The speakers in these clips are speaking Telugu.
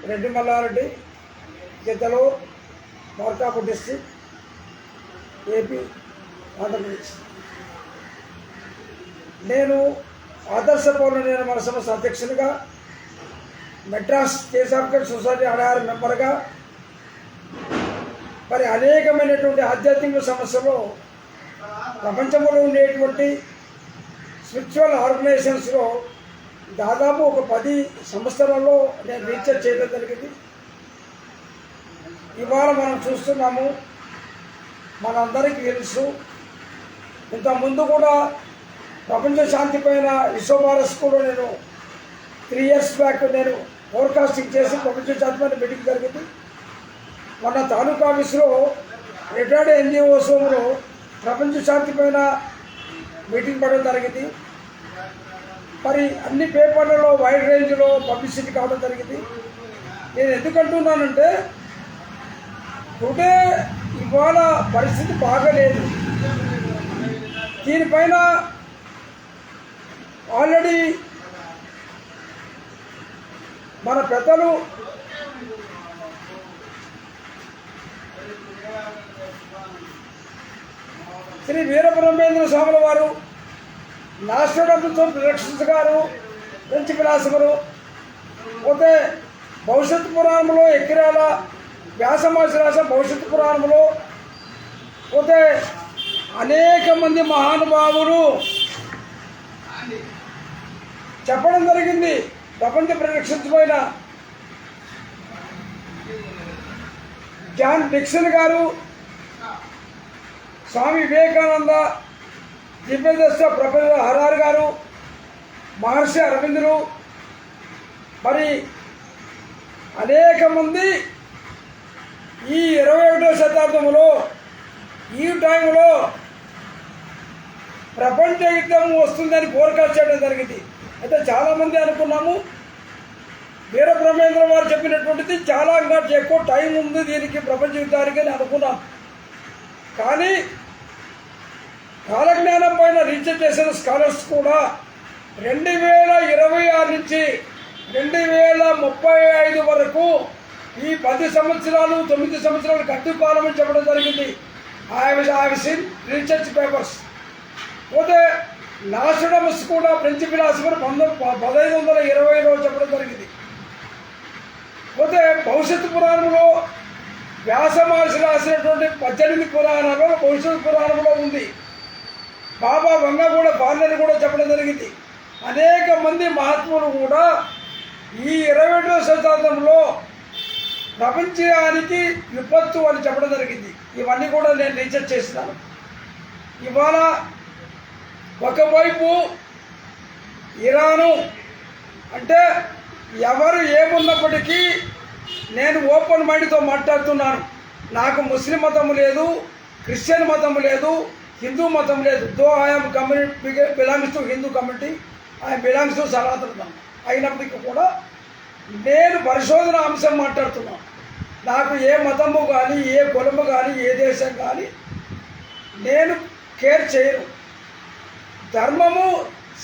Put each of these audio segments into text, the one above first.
Reddy Mallareddy, Giddalur, Markapuram district, AP, Andhra Pradesh. నేను ఆదర్శ పౌర నిర్మాణ సంస్థ అధ్యక్షునిగా, మెడ్రాస్ థియోసాఫికల్ సొసైటీ అడార్ మెంబర్గా, మరి అనేకమైనటువంటి ఆధ్యాత్మిక సమస్యలు ప్రపంచంలో ఉండేటువంటి స్పిరిచువల్ ఆర్గనైజేషన్స్లో దాదాపు ఒక 10 సంవత్సరాల్లో నేను రీసెర్చ్ చేయడం జరిగింది. ఇవాళ మనం చూస్తున్నాము, మనందరికీ తెలుసు, ఇంతకుముందు కూడా ప్రపంచ శాంతి పైన విశ్వభారత్ కూడా నేను 3 years బ్యాక్ నేను ఫోర్కాస్టింగ్ చేసి ప్రపంచ శాంతి పైన మీటింగ్ జరిగింది. మన తాలూకా ఆఫీసులో రిటైర్డ్ NGOస్లో ప్రపంచ శాంతి పైన మీటింగ్ పడడం జరిగింది. మరి అన్ని పేపర్లలో వైడ్ రేంజ్లో పబ్లిసిటీ కావడం జరిగింది. నేను ఎందుకంటున్నానంటే టుడే ఇవాళ పరిస్థితి బాగలేదు. దీనిపైన ఆల్రెడీ మన పెద్దలు శ్రీ వీరబ్రహ్మేంద్ర స్వాముల వారు, నాస్ట్రాడమస్ ప్రిడిక్షన్స్ గారు, ఫ్రెంచ్ ఫిలాసఫరు, పోతే భవిష్యత్తు పురాణంలో ఎక్కిరాల వ్యాసమహర్షి రాసిన భవిష్యత్తు పురాణంలో, పోతే అనేక మంది మహానుభావులు చెప్పడం జరిగింది. ప్రపంచ ప్రిడిక్షన్స్ పైన జాన్ డిక్సన్ గారు, స్వామి వివేకానంద, దివ్యదర్శ ప్రొఫెసర్ హరార్ గారు, మహర్షి అరవిందులు, మరి అనేక మంది ఈ 21వ శతాబ్దంలో ఈ టైంలో ప్రపంచ యుద్ధం వస్తుందని ఫోర్కాస్ట్ చేయడం జరిగింది. అయితే చాలామంది అనుకున్నాము వీరబ్రహ్మేంద్ర వారు చెప్పినటువంటిది చాలా ఇంకా ఎక్కువ టైం ఉంది దీనికి, ప్రపంచ యుద్ధానికి అని అనుకున్నాం. కానీ కాలజ్ఞానం పైన రీసెర్చ్ చేసిన స్కాలర్స్ కూడా 2026 నుంచి 2035 వరకు ఈ 10 సంవత్సరాలు 9 సంవత్సరాలు గడ్డుకాలమని చెప్పడం జరిగింది. I have seen research papers. పోతే నాస్ట్రాడమస్ కూడా ఫ్రెంచ్ ఫిలాసఫర్ 1520లో చెప్పడం జరిగింది. పోతే భవిష్యత్తు పురాణంలో వ్యాస మహర్షి రాసినటువంటి 18 పురాణాలలో భవిష్యత్తు పురాణంలో ఉంది. బాబా వంగ కూడా బాలని కూడా చెప్పడం జరిగింది. అనేక మంది మహాత్ములు కూడా ఈ 21వ శతాబ్దంలో ప్రపంచానికి విపత్తు అని చెప్పడం జరిగింది. ఇవన్నీ కూడా నేను రీసెర్చ్ చేస్తున్నాను. ఇవాళ ఒకవైపు ఇరాను అంటే ఎవరు ఏమున్నప్పటికీ నేను ఓపెన్ మైండ్తో మాట్లాడుతున్నాను. నాకు ముస్లిం మతం లేదు, క్రిస్టియన్ మతం లేదు, హిందూ మతం లేదు. Though I'm community belongs to Hindu community, I belongs to సనాతన ధర్మం. అయినప్పటికీ కూడా నేను పరిశోధన అంశం మాట్లాడుతున్నాను. నాకు ఏ మతము కానీ, ఏ కులము కానీ, ఏ దేశం కానీ నేను కేర్ చేయను. ధర్మము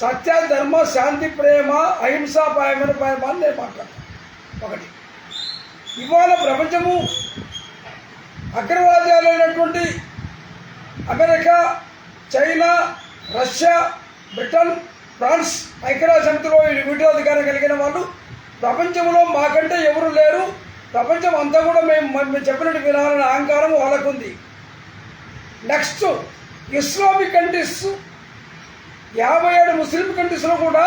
సత్య, ధర్మ, శాంతి, ప్రేమ, అహింసాపాయమైన ప్రేమ అని నేను మాట్లాడతాను. ఒకటి, ఇవాళ ప్రపంచము అగ్రరాజ్యాలైనటువంటి America, China, Russia, Britain, France ఐక్యరాజ్య సమితిలో వీటో అధికారం కలిగిన వాళ్ళు ప్రపంచంలో మాకంటే ఎవరు లేరు, ప్రపంచం అంతా కూడా మేము చెప్పినట్టు వినాలనే అహంకారం వాళ్ళకుంది. నెక్స్ట్ ఇస్లామిక్ కంట్రీస్ 57 ముస్లిం కంట్రీస్లో కూడా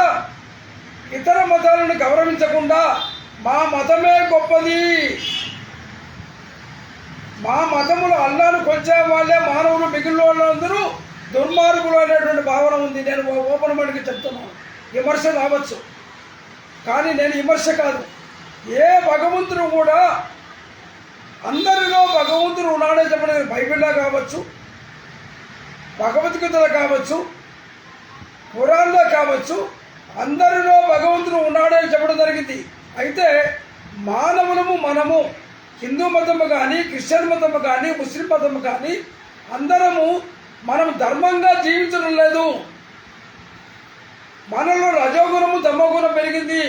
ఇతర మతాలను గౌరవించకుండా మా మతమే గొప్పది, మా మతములు అల్లాను కొలిచే వాళ్ళే మానవులు, మిగిలిన వాళ్ళందరూ దుర్మార్గులు అనేటువంటి భావన ఉంది. నేను ఓపెన్ మైండ్కి చెప్తున్నాను. విమర్శ రావచ్చు, కానీ నేను విమర్శ కాదు. ఏ భగవంతుడు కూడా అందరిలో భగవంతుడు ఉన్నాడని చెప్పడం బైబిల్లో కావచ్చు, భగవద్గీతలో కావచ్చు, ఖురాన్లో కావచ్చు, అందరిలో భగవంతుడు ఉన్నాడని చెప్పడం జరిగింది. అయితే మానవులము మనము హిందూ మతము కానీ, క్రిస్టియన్ మతము కానీ, ముస్లిం మతము కానీ అందరము మనం ధర్మంగా జీవించడం లేదు. మనలో రజోగుణము తమోగుణం పెరిగింది,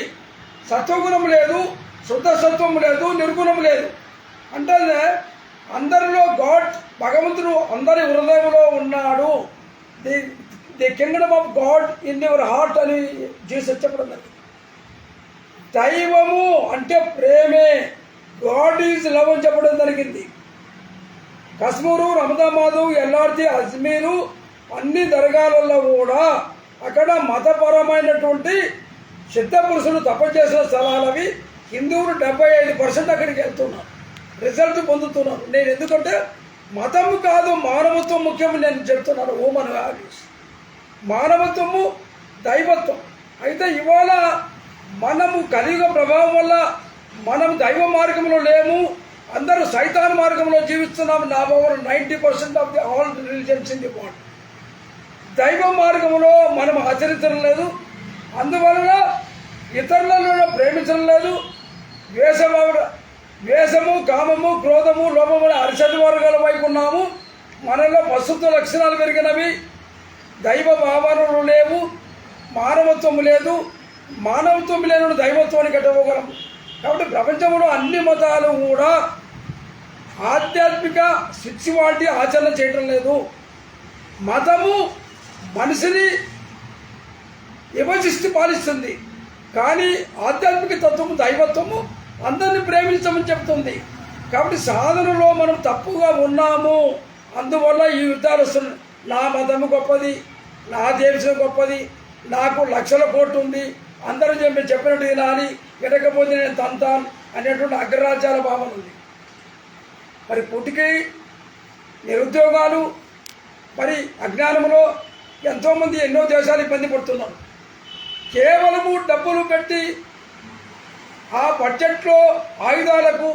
సత్వగుణం లేదు, శుద్ధ సత్వం లేదు, నిర్గుణం లేదు. అంటే అందరిలో గాడ్, భగవంతుడు అందరి హృదయంలో ఉన్నాడు. The Kingdom of God in your heart అని జీసస్ చెప్పడం జరిగింది. దైవము అంటే ప్రేమే, గాడ్ ఈజ్ లవ్ అని చెప్పడం జరిగింది. కశ్మూరు, రమదాబాదు, ఎల్ఆర్జీ, అజ్మీరు అన్ని దర్గాలలో కూడా అక్కడ మతపరమైనటువంటి సిద్ధ పురుషులు తపస్సు చేసిన స్థలాలు అవి. హిందువులు 75% అక్కడికి వెళ్తున్నారు, రిజల్ట్ పొందుతున్నారు. నేను ఎందుకంటే మతం కాదు, మానవత్వం ముఖ్యం నేను చెప్తున్నాను. హ్యూమన్ వాల్యూస్, మానవత్వము, దైవత్వం. అయితే ఇవాళ మనము కలియుగ ప్రభావం వల్ల మనం దైవ మార్గంలో లేము, అందరూ సైతాన్ మార్గంలో జీవిస్తున్నాము. నా over 90% of the all religions in the world దైవ మార్గంలో మనం ఆచరించడం లేదు. అందువలన ఇతరులను ప్రేమించడం లేదు. ద్వేషము, కామము, క్రోధము, లోభము అరిషడ్ వర్గాల వైపు ఉన్నాము. మనలో పశుత్వ లక్షణాలు పెరిగినవి, దైవ భావనలు లేవు, మానవత్వం లేదు. మానవత్వం లేని దైవత్వాన్ని కట్టుకోగలము. కాబట్టి ప్రపంచంలో అన్ని మతాలు కూడా ఆధ్యాత్మిక స్పిరిచువాలిటీ ఆచరణ చేయడం లేదు. మతము మనిషిని విభజిస్తూ పాలిస్తుంది, కానీ ఆధ్యాత్మిక తత్వము, దైవత్వము అందరినీ ప్రేమించమని చెప్తుంది. కాబట్టి సాధనలో మనం తప్పుగా ఉన్నాము. అందువల్ల ఈ యుద్ధాలు వస్తున్నాయి. నా మతము గొప్పది, నా దేశం గొప్పది, నాకు లక్షల కోట్లు ఉంది, అందరూ చెప్పినట్టు వినాలి, వినకపోతే నేను తంతాను అనేటువంటి అగ్రరాజ్యాల భావన ఉంది. మరి పుట్టికి నిరుద్యోగాలు, మరి అజ్ఞానంలో ఎంతోమంది ఎన్నో దేశాలు ఇబ్బంది పడుతున్నారు. కేవలము డబ్బులు పెట్టి ఆ బడ్జెట్లో ఆయుధాలకు,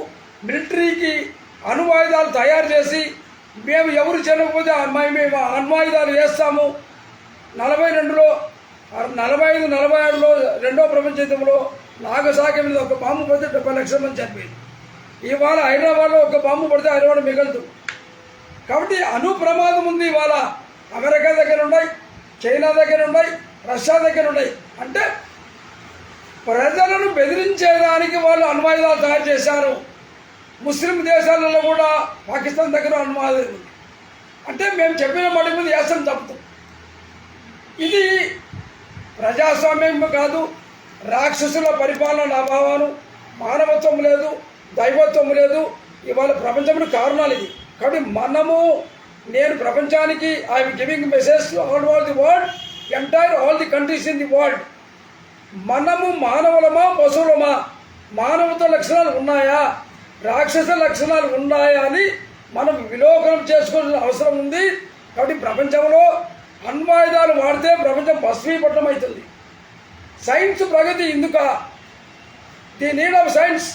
మిలిటరీకి అణువాయుధాలు తయారు చేసి మేము ఎవరు చేయకపోతే మేము అణ్వాయుధాలు వేస్తాము. 42లో 45, 46లో రెండో ప్రపంచ యుద్ధంలో నాగసాకి మీద ఒక బాంబు పడితే 70 లక్షల మంది చనిపోయింది. ఇవాళ హైదరాబాద్లో ఒక బాంబు పడితే హైదరాబాద్ మిగలదు. కాబట్టి అణు ప్రమాదం ఉంది. ఇవాళ అమెరికా దగ్గర ఉన్నాయి, చైనా దగ్గర ఉన్నాయి, రష్యా దగ్గర ఉన్నాయి. అంటే ప్రజలను బెదిరించేదానికి వాళ్ళు అణ్వాయుధాలు తయారు చేశారు. ముస్లిం దేశాలలో కూడా పాకిస్తాన్ దగ్గర అణ్వాయుధం ఉంది. అంటే మేము చెప్పిన మాట మీద వేస్తాం తప్పుతాం. ఇది ప్రజాస్వామ్యం కాదు, రాక్షసుల పరిపాలన అభావాలు, మానవత్వం లేదు, దైవత్వం లేదు. ఇవాళ ప్రపంచంలో కారణాలు ఇది. కాబట్టి నేను ప్రపంచానికి I'm giving message to all the world, entire all the countries in the world. మనము మానవులమా, పశువులమా? మానవత్వ లక్షణాలు ఉన్నాయా, రాక్షస లక్షణాలు ఉన్నాయా అని మనం విలోకనం చేసుకోవాల్సిన అవసరం ఉంది. కాబట్టి ప్రపంచంలో అణ్వాయుధాలు వాడితే ప్రపంచం భస్మీపట్నం అవుతుంది. సైన్స్ ప్రగతి ఇందుక, ది నీడ్ ఆఫ్ సైన్స్.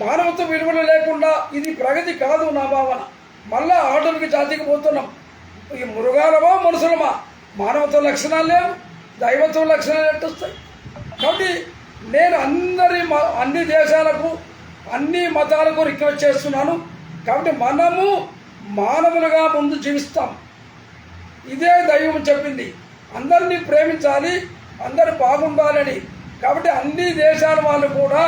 మానవత్వ విలువలు లేకుండా ఇది ప్రగతి కాదు నా భావన. మళ్ళా ఆటవికి జాతికి పోతున్నాం. ఈ మృగాలమా, మనుషులమా? మానవత్వ లక్షణాలు లేవు, దైవత్వ లక్షణాలు ఎట్టొస్తాయి? కాబట్టి నేను అన్ని దేశాలకు, అన్ని మతాలకు రిక్వెస్ట్ చేస్తున్నాను. కాబట్టి మనము మానవులుగా ముందు జీవిస్తాం. ఇదే దైవం చెప్పింది, అందరినీ ప్రేమించాలి, అందరూ బాగుండాలని. కాబట్టి అన్ని దేశాల వాళ్ళు కూడా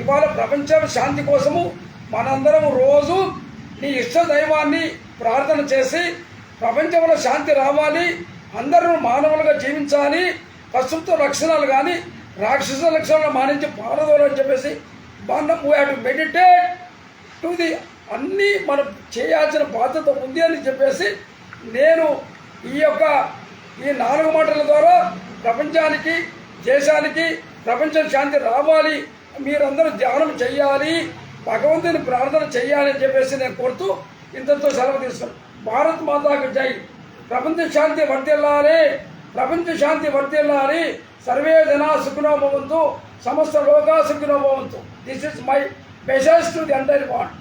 ఇవాళ ప్రపంచ శాంతి కోసము మనందరం రోజు నీ ఇష్ట దైవాన్ని ప్రార్థన చేసి ప్రపంచంలో శాంతి రావాలి, అందరూ మానవులుగా జీవించాలి, పశుత్వ లక్షణాలు కానీ రాక్షస లక్షణాలు మానించి పారదోలని చెప్పేసి మనం we have to meditate to the అన్నీ మనం చేయాల్సిన బాధ్యత ఉంది అని చెప్పేసి నేను ఈ 4 మాటల ద్వారా ప్రపంచానికి, దేశానికి ప్రపంచం శాంతి రావాలి, మీరందరూ ధ్యానం చెయ్యాలి, భగవంతుని ప్రార్థన చెయ్యాలి అని చెప్పేసి నేను కోరుతూ ఇంతతో సెలవు తీసుకున్నాను. భారత్ మాతాకు జై. ప్రపంచ శాంతి వర్ధిల్లాలి, ప్రపంచ శాంతి వర్ధిల్లాలి. సర్వే జనా సుఖినో భవంతు, సమస్త లోకా సుఖినో భవంతు. This is my message to the entire world.